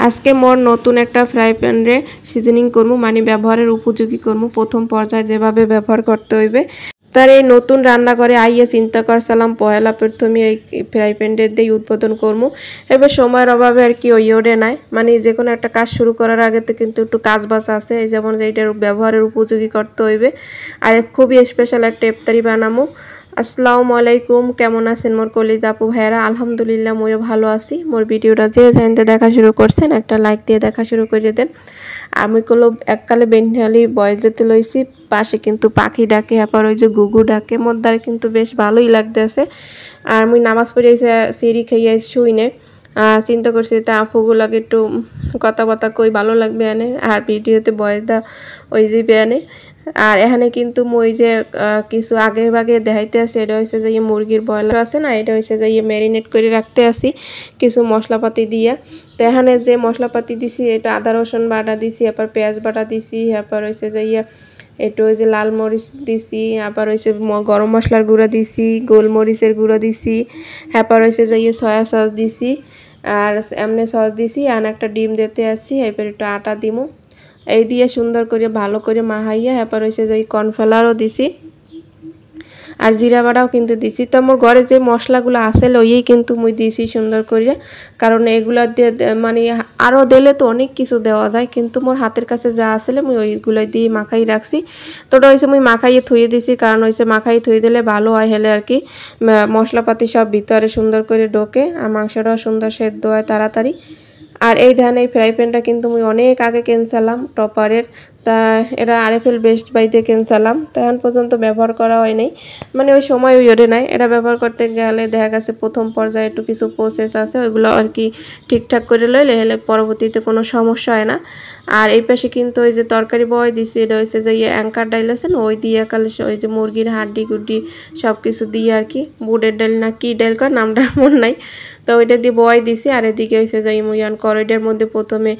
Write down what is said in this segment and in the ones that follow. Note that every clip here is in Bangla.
আজকে মোর নতুন একটা ফ্রাই প্যানে সিজনিং করবো, মানে ব্যবহারের উপযোগী করবো। প্রথম পর্যায়ে যেভাবে ব্যবহার করতে হইবে তার এই নতুন রান্না করে আইয়ে চিন্তা করছিলাম পয়লা প্রথমে এই ফ্রাই প্যানটা দিয়ে উদ্বোধন করবো। এবার সময়ের অভাবে আর কি ওইরে নাই, মানে যে কোনো একটা কাজ শুরু করার আগে তো কিন্তু একটু কাজ বাজ আছে, এই যেমন এইটার ব্যবহারের উপযোগী করতে হইবে। আর খুবই স্পেশাল একটা ইফতারি বানামো। আসসালামু আলাইকুম, কেমন আছেন মোর কলিজা আপু ভাইরা? আলহামদুলিল্লাহ মইও ভালো আছি। মোর ভিডিওটা যে জানতে দেখা শুরু করছেন একটা লাইক দিয়ে দেখা শুরু করে দেন। আমি কলো এককালে বেন্টালি বয়স দিতে লইছি, পাশে কিন্তু পাখি ডাকে, আবার ওই যে গুগু ডাকে, মোর দ্বারা কিন্তু বেশ ভালোই লাগতেছে। আর মুই নামাজ পড়ে সিঁড়ি খাইয়ে শুই নে, চিন্তা করছি তা আপুগুলাকে একটু কথা কই ভালো লাগবে এনে, আর ভিডিওতে বয়স দা ওই যে বেয়ানে। আর এখানে কিন্তু মই যে কিছু আগে ভাগে দেখাইতে আছে, এটা হচ্ছে যে মুরগির ব্রয়লার আছে না, এটা হচ্ছে যে ম্যারিনেট করে রাখতে আসি কিছু মশলাপাতি দিয়া। তো এখানে যে মশলাপাতি দিছি এটা আদা রসুন বাটা দিছি, আবার পেঁয়াজ বাটা দিছি, আবার হচ্ছে যে একটু ওই যে লাল মরিচ দিছি, আবার হচ্ছে গরম মশলার গুঁড়া দিছি, গোলমরিচের গুঁড়ো দিছি, আবার হচ্ছে যে সয়া সস দিছি, আর এমনি সস দিছি। আর একটা ডিম দিতে আসি, এরপর একটু আটা দিমু, এই দিয়ে সুন্দর করে ভালো করে মাহাইয়া এরপর হচ্ছে যে কর্নফ্লাওয়ারও দিছি, আর জিরা বাটাও কিন্তু দিছি। তো আমার ঘরে যে মশলাগুলো আছে লইয়েই কিন্তু মুই দিছি সুন্দর করে, কারণ এগুলা দিয়ে মানে আরও দিলে তো অনেক কিছু দেওয়া যায়, কিন্তু মোর হাতের কাছে যা আসলে মুই ওইগুলো দিয়ে মাখাই রাখছি। তো ওটা হয়েছে মুই মাখাইয়ে থুয়ে দিছি, কারণ হয়েছে মাখাই থুয়ে দিলে ভালো হয়, হেলে আর কি মশলাপাতি সব ভিতরে সুন্দর করে ঢোকে আর মাংসটাও সুন্দর সেদ্ধ হয় তাড়াতাড়ি। আর এই ধান এই ফ্রাই প্যানটা কিন্তু মুই অনেক আগে কিনছিলাম টপারের, তা এটা আরএফএল বেস্ট বাইতে কিনছিলাম, তো এখন পর্যন্ত ব্যবহার করা হয় নাই, মানে ওই সময় ওইরে নাই। এটা ব্যবহার করতে গেলে দেখা গেছে প্রথম পর্যায়ে একটু কিছু প্রসেস আছে, ওইগুলো আর কি ঠিকঠাক করে লইলে হেলে পরবর্তীতে কোনো সমস্যা হয় না। আর এই পাশে কিন্তু ওই যে তরকারি বয় দিছি, এটা হচ্ছে যে অ্যাঙ্কার ডাইল আছে না, ওই দিয়ে কালে ওই যে মুরগির হাড্ডি গুড্ডি সব কিছু দিয়ে আর কি, বুটের ডাল না কি ডাল কর নামটা মনে নাই, তো ওইটা দিয়ে বয় দিছি। আর এদিকে হচ্ছে যে মুইয়ান কড়াইটার মধ্যে প্রথমে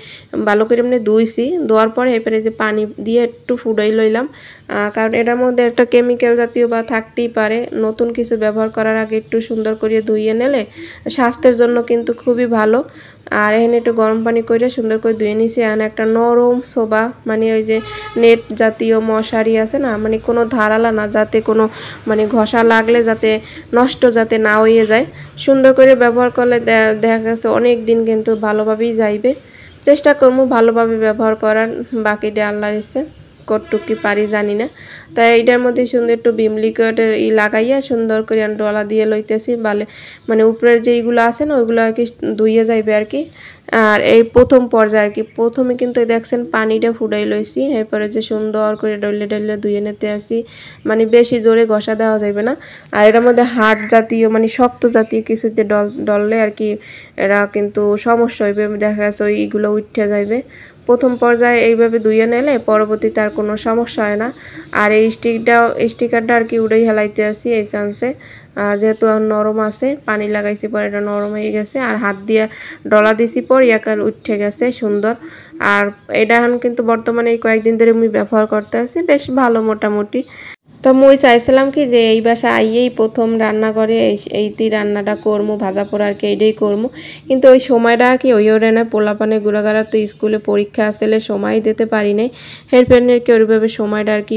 ভালো করে এমনি ধুইছি, ধোয়ার পরে এরপরে যে পানি দিয়ে একটু ফুটাই লইলাম, কারণ এটার মধ্যে একটা কেমিক্যাল জাতীয় বা থাকতেই পারে। নতুন কিছু ব্যবহার করার আগে একটু সুন্দর করে ধুইয়ে নিলে স্বাস্থ্যের জন্য কিন্তু খুবই ভালো। আর এখানে একটু গরম পানি করে সুন্দর করে ধুয়ে নিছি। আর একটা নরম সোবা, মানে ওই যে নেট জাতীয় মশারি আছে না, মানে কোনো ধারালা না, যাতে কোনো মানে ঘষা লাগলে যাতে নষ্ট যাতে না হয়ে যায়, সুন্দর করে ব্যবহার করলে দেখা গেছে অনেক দিন কিন্তু ভালোভাবেই যাইবে। চেষ্টা করবো ভালোভাবে ব্যবহার করার, বাকিটা আল্লাহর ইচ্ছে, কতটুকু পারি জানি না। তাই এইটার মধ্যে সুন্দর একটু ভিম লিকুইডের লাগাইয়া সুন্দর করে ডলা দিয়ে লইতেছি, মানে উপরের যেইগুলো আছে না ওইগুলো আর কি ধুইয়ে যাইবে আর কি। আর এই প্রথম পর্যায়ে আর কি প্রথমে কিন্তু দেখছেন পানিটা ফুটাই লইছি, এরপরে যে সুন্দর করে ডলে ধুয়ে নিতে আসি, মানে বেশি জোরে ঘষা দেওয়া যাবে না। আর এটার মধ্যে হাড় জাতীয় মানে শক্ত জাতীয় কিছুতে ডললে আর কি এরা কিন্তু সমস্যা হইবে, দেখা গেছে ওইগুলো উঠে যাইবে। প্রথম পর্যায়ে এইভাবে ধুয়ে নিলে পরবর্তীতে আর কোনো সমস্যা হয় না। আর এই স্টিকারটা আর কি উড়েই হেলাইতে আসি এই চান্সে, যেহেতু নরম আছে, পানি লাগাইছি পরে এটা নরম হয়ে গেছে, আর হাত দিয়ে ডলা দিছি পর ইয়াকাল উঠে গেছে সুন্দর। আর এটা এখন কিন্তু বর্তমানে এই কয়েকদিন ধরে আমি ব্যবহার করতে আসি, বেশ ভালো মোটামুটি। তো মুই চাইছিলাম কি যে এই বাসা আইয়েই প্রথম রান্না করে এইটি রান্নাটা করবো, ভাজা পোড়া আর কি এইটাই করবো, কিন্তু ওই সময়টা আর কি ওরে না, পোলাপানে গুড়াগাড়া তো স্কুলে পরীক্ষা আসলে সময় দিতে পারি নাই, হেরফেনের কি ওইভাবে সময়টা আর কি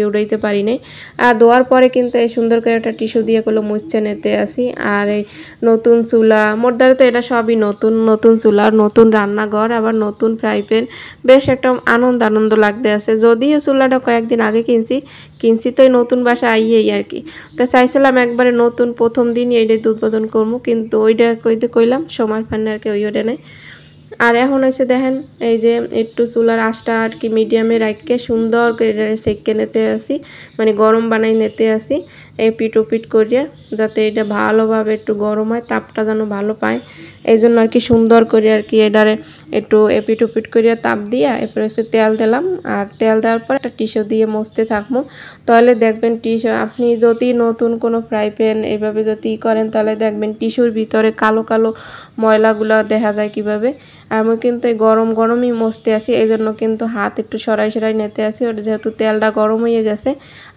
উড়াইতে পারি নাই। আর ধোয়ার পরে কিন্তু এই সুন্দর করে একটা টিস্যু দিয়ে করলো মুছছে নিতে আসি। আর এই নতুন চুলা, মোর দ্বারা তো এটা সবই নতুন, নতুন চুলা, নতুন রান্নাঘর, আবার নতুন ফ্রাই প্যান, বেশ একটা আনন্দ লাগতে আছে। যদিও চুলাটা কয়েকদিন আগে কিনছি তো নতুন বাসা আইয়েই আর কি, তো চাইছিলাম একবারে নতুন প্রথম দিনই এইটা উদ্বোধন করবো, কিন্তু ওইটা কইলাম সময় ফান্নে আর কি ওইটা নেই। আর এখন হয়েছে দেখেন এই যে একটু চুলার আঁচটা আর কি মিডিয়ামে রাখকে সুন্দর করে সেঁকে নিতে আসি, মানে গরম বানাই নিতে আসি এই পিট করিয়া, যাতে এটা ভালোভাবে একটু গরম হয়, তাপটা যেন ভালো পায়, এই জন্য আর কি সুন্দর করে আর কি এটারে একটু এপিট করিয়া তাপ দিয়া এরপরে হচ্ছে তেল দিলাম। আর তেল দেওয়ার পর একটা টিস্যু দিয়ে মুছতে থাকবো, তাহলে দেখবেন টিস্যু, আপনি যদি নতুন কোনো ফ্রাই প্যান এইভাবে যদি করেন তাহলে দেখবেন টিস্যুর ভিতরে কালো কালো ময়লাগুলো দেখা যায় কিভাবে। আর আমি কিন্তু এই গরম গরমই মসতে আছি, এই জন্য কিন্তু হাত একটু সরাই সরাই নিতে আসি, ওটা যেহেতু তেলটা গরম হয়ে গেছে।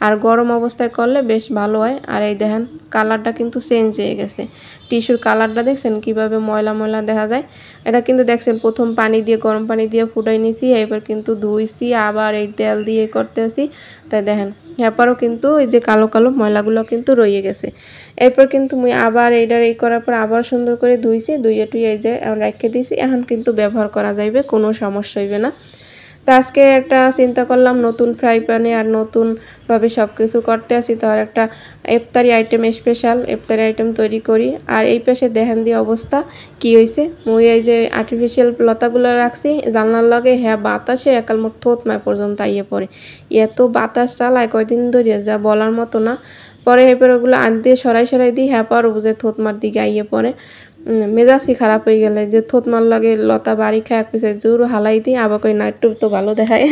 আর গরম অবস্থায় করলে বেশ ভালো হয়। আর এই দেখেন কালারটা কিন্তু চেঞ্জ হয়ে গেছে, টিস্যুর কালারটা দেখছেন কিভাবে ময়লা ময়লা দেখা যায়। এটা কিন্তু দেখছেন প্রথম পানি দিয়ে গরম পানি দিয়ে ফুটাই নিছি, এবার কিন্তু ধুইছি, আবার এই তেল দিয়ে করতে আসি। তাই দেখেন এরপরও কিন্তু এই যে কালো কালো ময়লাগুলো কিন্তু রয়ে গেছে। এরপর কিন্তু মুই আবার এইটার এই করার পর আবার সুন্দর করে ধুইছি, ধুইয়ে টুইয়ে এই যে রেখে দিয়েছি। এখন কিন্তু ব্যবহার করা যাইবে, কোনো সমস্যা হইবে না। তো আজকে একটা চিন্তা করলাম নতুন ফ্রাই প্যানে আর নতুনভাবে সব কিছু করতে আসি, তো আর একটা ইফতারি আইটেম, স্পেশাল ইফতারি আইটেম তৈরি করি। আর এই পাশে দেখেন দিয়ে অবস্থা কি হয়েছে, মুই এই যে আর্টিফিশিয়াল লতাগুলো রাখছি জানলার লগে, হ্যাঁ বাতাসে একাল মোট থোত মায় পর্যন্ত আইয়ে পড়ে, এত বাতাস চালায় কয়দিন ধরে যা বলার মতো না। পরে এরপর ওগুলো আনতে সরাই সরাই দিই, হ্যাঁ পর বুঝে থোত মার দিকে আইয়ে পড়ে। মেজাজই খারাপ হয়ে গেলে যে থোত মার লাগে লতা বাড়ি খায়, এক পিছিয়ে জোর হালাই দিই, আবার কই না একটু তো ভালো দেখায়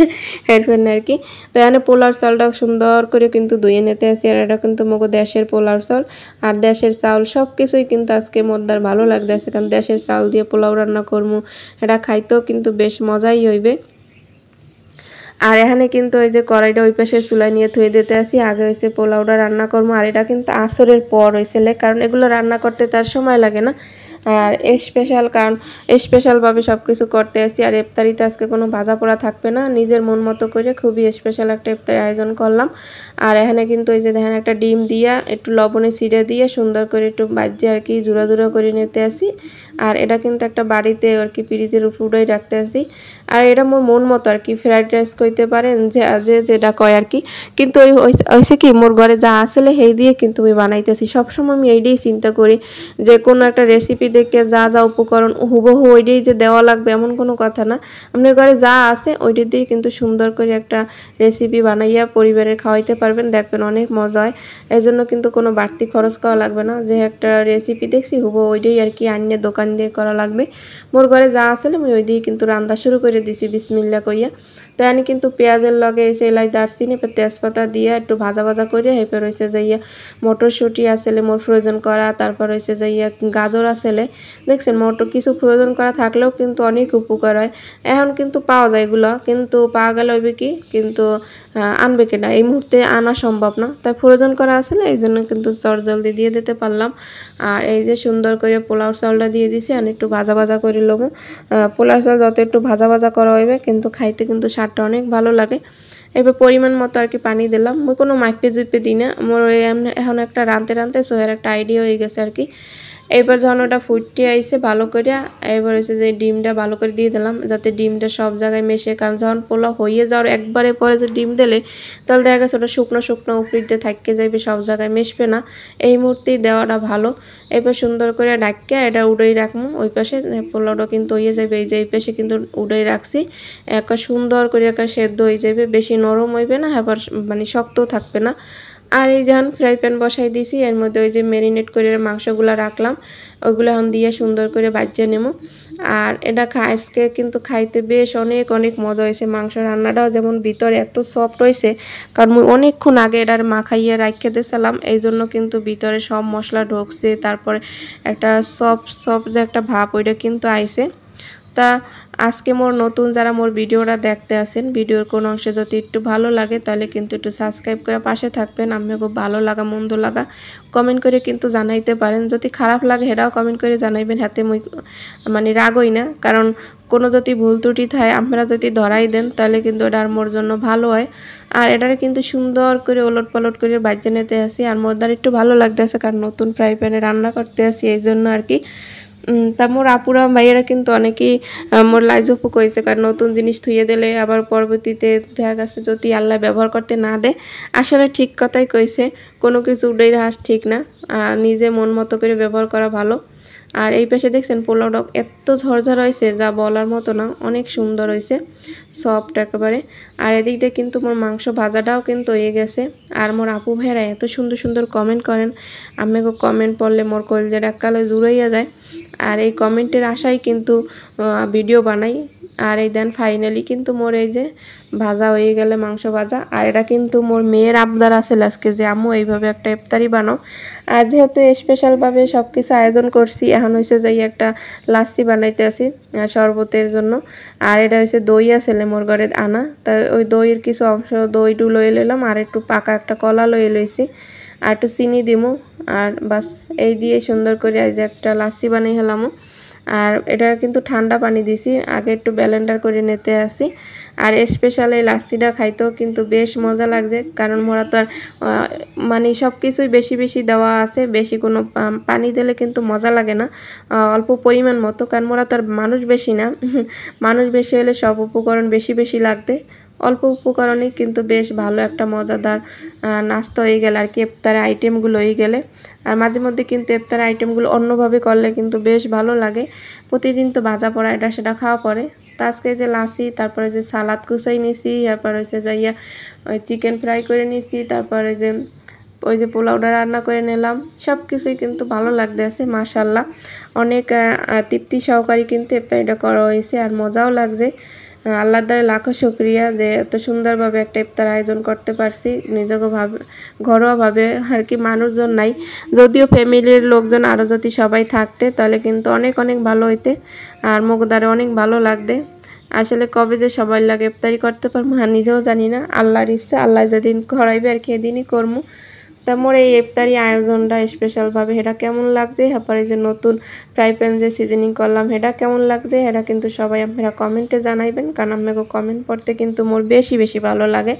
হেডফোন আর কি। তো এখানে পোলার চালটা সুন্দর করে কিন্তু ধুয়ে নিতে আসি। আর এটা কিন্তু মগো দেশের পোলার চাল, আর দেশের চাউল সব কিছুই কিন্তু আজকে মোদ্দার ভালো লাগতেছে, কারণ দেশের চাল দিয়ে পোলাও রান্না করবো, এটা খাইতেও কিন্তু বেশ মজাই হইবে। আর এখানে কিন্তু ওই যে কড়াইটা ওই পাশে চুলায় নিয়ে ধুয়ে দিতে আসি, আগে হয়েছে পোলাওটা রান্না করবো। আর এটা কিন্তু আসরের পর হয়েছিল, কারণ এগুলো রান্না করতে তার সময় লাগে না। আর স্পেশাল, কারণ স্পেশালভাবে সব কিছু করতে আসি। আর ইফতারিতে আজকে কোনো ভাজা পোড়া থাকবে না, নিজের মন মতো করে খুবই স্পেশাল একটা ইফতারি আয়োজন করলাম। আর এখানে কিন্তু ওই যে দেখেন একটা ডিম দিয়া একটু লবণে ছিঁড়ে দিয়ে সুন্দর করে একটু বাজিয়ে আর কি জুড়া জুড়া করে নিতে আসি। আর এটা কিন্তু একটা বাড়িতে আর কি ফ্রিজের উপরেই রাখতে আসি। আর এটা মোর মন মতো আর কি, ফ্রাইড রাইস কইতে পারেন, যে যেটা কয় আর কি। কিন্তু ওই হয়েছে কি মোর ঘরে যা আসলে সেই দিয়ে কিন্তু আমি বানাইতেছি। সবসময় আমি এইটাই চিন্তা করি যে কোনো একটা রেসিপি দেখে যা যা উপকরণ হুবহু ওইটাই যে দেওয়া লাগবে এমন কোনো কথা না। আপনার ঘরে যা আছে ওইটা দিয়ে কিন্তু সুন্দর করে একটা রেসিপি বানাইয়া পরিবারের খাওয়াইতে পারবেন, দেখবেন অনেক মজা হয়। এই জন্য কিন্তু কোনো বাড়তি খরচ করা লাগবে না, যে একটা রেসিপি দেখছি হুবহু ওইটাই আর কি আনিয়ে দোকান দিয়ে করা লাগবে। মোর ঘরে যা আসলে আমি ওই দিয়ে কিন্তু রান্না শুরু করে দিছি বিসমিল্লা কইয়া। তো আমি কিন্তু পেঁয়াজের লগে এসে এলাই দারচিনি তেজপাতা দিয়ে একটু ভাজা ভাজা করে এরপর হয়েছে যাইয়া মটরশুঁটি আসলে মোর প্রয়োজন করা, তারপর হয়েছে যাইয়া গাজর আসলে দেখছেন মটর কিছু প্রয়োজন করা থাকলেও কিন্তু অনেক উপকার হয়। এখন কিন্তু পাওয়া যায় এগুলো, কিন্তু পাওয়া গেলে হইবে কি, কিন্তু আনবে কেনা, এই মুহূর্তে আনা সম্ভব না, তাই প্রয়োজন করা আসলে এই জন্য কিন্তু চট জলদি দিয়ে দিতে পারলাম। আর এই যে সুন্দর করে পোলাও চালটা দিয়ে দিছি, আর একটু ভাজা ভাজা করে লবো। পোলাও চাল যত একটু ভাজা ভাজা করা হইবে কিন্তু খাইতে কিন্তু স্বাদটা অনেক ভালো লাগে। এবার পরিমাণ মতো আর কি পানি দিলাম, মই কোনো মাইপে জুইপে দিই না, মোর এখন একটা রাঁধতে রাঁধতে সোহের একটা আইডিয়া হয়ে গেছে আর কি। এবার যখন ওটা ফুটতে আইসে ভালো করে, এবার হচ্ছে যে ডিমটা ভালো করে দিয়ে দিলাম যাতে ডিমটা সব জায়গায় মেশে, কারণ যখন পোলাও হয়ে যাওয়ার একবারে পরে যে ডিম দিলে তাহলে দেখা গেছে ওটা শুকনো শুকনো উপরে দিয়ে থাকতে যাইবে, সব জায়গায় মেশবে না, এই মুহূর্তেই দেওয়াটা ভালো। এবার সুন্দর করে ডাক্কে এটা উড়েই রাখবো, ওই পাশে পোলাওটা কিন্তু হয়ে যাবে, এই যে এই পাশে কিন্তু উড়েই রাখছি, একটা সুন্দর করে একটা সেদ্ধ হয়ে যাবে, বেশি নরম হইবে না আবার মানে শক্তও থাকবে না। আর এই যখন ফ্রাই প্যান বসাই দিয়েছি এর মধ্যে ওই যে ম্যারিনেট করে মাংসগুলো রাখলাম ওইগুলো এখন দিয়ে সুন্দর করে বাজিয়ে নেব। আর এটা আজকে কিন্তু খাইতে বেশ অনেক অনেক মজা হয়েছে, মাংস রান্নাটাও যেমন ভিতরে এত সফট হয়েছে, কারণ মুই অনেকক্ষণ আগে এটার মাখাইয়ে রাখিয়ে দিয়েছিলাম, এই জন্য কিন্তু ভিতরে সব মশলা ঢুকছে, তারপরে একটা সফট সফট যে একটা ভাব ওইটা কিন্তু আইছে। তা আজকে মোর নতুন যারা মোর ভিডিওটা দেখতে আসেন, ভিডিওর কোন অংশে যদি একটু ভালো লাগে তাহলে কিন্তু একটু সাবস্ক্রাইব করে পাশে থাকবেন। আমি খুব ভালো লাগা মন্দ লাগা কমেন্ট করে কিন্তু জানাইতে পারেন, যদি খারাপ লাগে সেটাও কমেন্ট করে জানাইবেন, হাতে মুই মানে রাগই না, কারণ কোনো যদি ভুল ত্রুটি থাকে আপনারা যদি ধরাই দেন তাহলে কিন্তু এটা আর মোর জন্য ভালো হয়। আর এটারে কিন্তু সুন্দর করে ওলট পালট করে বাজিয়ে নিতে আসি, আর মোর দ্বারা একটু ভালো লাগতেছে কারণ নতুন ফ্রাই প্যানে রান্না করতে আসি এই জন্য আর কি। তা মোর আপুরা ভাইয়েরা কিন্তু অনেকেই মোর লাইজপু কইছে, কারণ নতুন জিনিস থুয়ে দিলে আবার পরবর্তীতে দেখা গেছে যদি আল্লাহ ব্যবহার করতে না দেয়। আসলে ঠিক কথাই কইছে, কোনো কিছু উড়াই রাখা ঠিক না, নিজে মন মতো করে ব্যবহার করা ভালো। আর এই পাশে দেখছেন পোলাওটা এত ঝরঝর হয়েছে যা বলার মতো না, অনেক সুন্দর হয়েছে, সফট একেবারে। আর এদিক দিয়ে কিন্তু মোর মাংস ভাজাটাও কিন্তু হয়ে গেছে। আর মোর আপু ভাইয়েরা এত সুন্দর সুন্দর কমেন্ট করেন, আমিও কমেন্ট পড়লে মোর কলজের এককালে জুড়াইয়া যায়। আর এই কমেন্টের আশায় কিন্তু ভিডিও বানাই, আর এই দেন ফাইনালি কিন্তু মোর এই যে ভাজা হয়ে গেলে মাংস ভাজা। আর এটা কিন্তু মোর মেয়ের আবদার আছে আজকে যে আম্মু এইভাবে একটা ইফতারি বানাও। আর যেহেতু স্পেশালভাবে সব কিছু আয়োজন করছি, এখন হয়েছে যে একটা লাচ্ছি বানাইতে আসি শরবতের জন্য। আর এটা হচ্ছে দই আছে মোর ঘরে আনা, তা ওই দইয়ের কিছু অংশ দইটু লয়ে লইলাম, আর একটু পাকা একটা কলা লয়ে লইছি, আর একটু চিনি দিমু। আর বাস এই দিয়ে সুন্দর করে এই যে একটা লাচ্ছি বানিয়ে হেলাম। আর এটা কিন্তু ঠান্ডা পানি দিছি, আগে একটু ব্লেন্ডার করে নিতে আসি। আর স্পেশাল এই লাচ্ছিটা খাইতেও কিন্তু বেশ মজা লাগছে, কারণ মোরা তো আর মানে সব কিছুই বেশি বেশি দেওয়া আছে, বেশি কোনো পানি দিলে কিন্তু মজা লাগে না, অল্প পরিমাণ মতো, কারণ মোরা তো আর মানুষ বেশি না। মানুষ বেশি হলে সব উপকরণ বেশি বেশি লাগবে, অল্প উপকরণেই কিন্তু বেশ ভালো একটা মজাদার নাস্তা হয়ে গেলে আর কি, ইফতারের আইটেমগুলো হয়ে গেলে। আর মাঝে মধ্যে কিন্তু ইফতারের আইটেমগুলো অন্যভাবে করলে কিন্তু বেশ ভালো লাগে, প্রতিদিন তো ভাজা পড়া এটা সেটা খাওয়া পড়ে। তো আজকে যে লাসি, তারপরে যে সালাদ কুচাই নিছি, তারপর হচ্ছে যাইয়া ওই চিকেন ফ্রাই করে নিছি, তারপরে যে ওই যে পোলাওটা রান্না করে নিলাম, সব কিছুই কিন্তু ভালো লাগতেছে মাশাল্লাহ। অনেক তৃপ্তি সহকারী কিন্তু ইফতারিটা করা হয়েছে, আর মজাও লাগছে। আল্লাহর দ্বারা লাখো শুকরিয়া যে এত সুন্দরভাবে একটা ইফতার আয়োজন করতে পারছি নিজেকে ভাবে, ঘরোয়াভাবে আর কি। মানুষজন নাই, যদিও ফ্যামিলির লোকজন আরও যদি সবাই থাকতে তাহলে কিন্তু অনেক অনেক ভালো হইতে, আর মুখদারে অনেক ভালো লাগবে। আসলে কবে যে সবাই লাগে ইফতারি করতে পারবো নিজেও জানি না, আল্লাহর ইচ্ছা, আল্লাহ যেদিন করাইবে আর কি এদিনই করবো। তা মোর এই ইফতারি আয়োজনটা স্পেশালভাবে এটা কেমন লাগছে, তারপরে যে নতুন ফ্রাই প্যান যে সিজনিং করলাম এটা কেমন লাগছে, এটা কিন্তু সবাই আপনারা কমেন্টে জানাইবেন, কারণ আপনাকে কমেন্ট পড়তে কিন্তু মোর বেশি বেশি ভালো লাগে,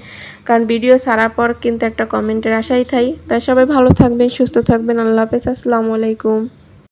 কারণ ভিডিও ছাড়ার পর কিন্তু একটা কমেন্টের আশাই থাই। তাই সবাই ভালো থাকবেন, সুস্থ থাকবেন, আল্লাহ হাফেজ, আসসালামু আলাইকুম।